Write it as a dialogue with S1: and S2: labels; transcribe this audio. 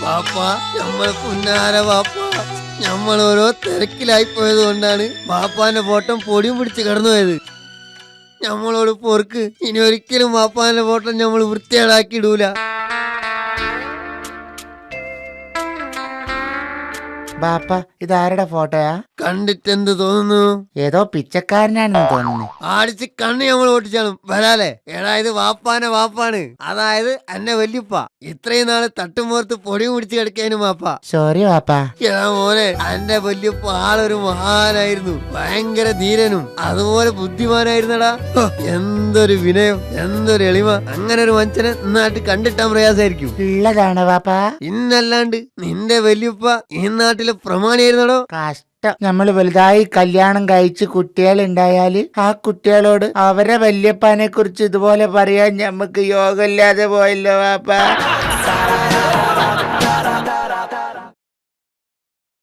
S1: വാപ്പ നമ്മളെ പുന്നാര വാപ്പ, നമ്മൾ ഓരോ തിരക്കിലായി പോയത് കൊണ്ടാണ് വാപ്പാന്റെ ഫോട്ടം പൊടിയും പിടിച്ച് കിടന്നു പോയത്. നമ്മളോട് പൊറുക്ക്, ഇനി ഒരിക്കലും വാപ്പാന്റെ ഫോട്ടം നമ്മൾ വൃത്തികേടാക്കി ഇടൂല.
S2: ബാപ്പ ഇതാരുടെ ഫോട്ടോയാ?
S1: കണ്ടിട്ട് എന്ത് തോന്നുന്നു?
S2: ഏതോ പിച്ചക്കാരനാണെന്ന് തോന്നുന്നു.
S1: ആടിച്ച് കണ്ണ് നമ്മൾ ഓട്ടിച്ചാളും വരാലേ. എടാ ഇത് വാപ്പാന്റെ വാപ്പാണ്, അതായത് എന്റെ വല്യപ്പ. ഇത്രയും നാള് തട്ടുമോർത്ത് പൊടിയും പിടിച്ച് കിടക്കാനും വാപ്പ.
S2: സോറി ബാപ്പ.
S1: എടാ മോനെ, എന്റെ വല്യപ്പ ആളൊരു മഹാനായിരുന്നു, ഭയങ്കര ധീരനും അതുപോലെ ബുദ്ധിമാനായിരുന്നടാ. എന്തൊരു വിനയം, എന്തൊരു എളിമ. അങ്ങനെ ഒരു മനുഷ്യനെ നാട്ടിൽ കണ്ടിട്ടാൻ പ്രയാസമായിരിക്കും.
S2: ഉള്ളതാണ് ബാപ്പ.
S1: ഇന്നല്ലാണ്ട് നിന്റെ വല്യപ്പ ഈ നാട്ടിലെ പ്രമാണിയായിരുന്നടോ.
S2: കഷ്ടം. നമ്മൾ വലുതായി കല്യാണം കഴിച്ച് കുട്ടികളുണ്ടായാല് ആ കുട്ടികളോട് അവരെ വല്യപ്പാനെ കുറിച്ച് ഇതുപോലെ പറയാൻ ഞമ്മക്ക് യോഗമില്ലാതെ പോയല്ലോ ബാപ്പ.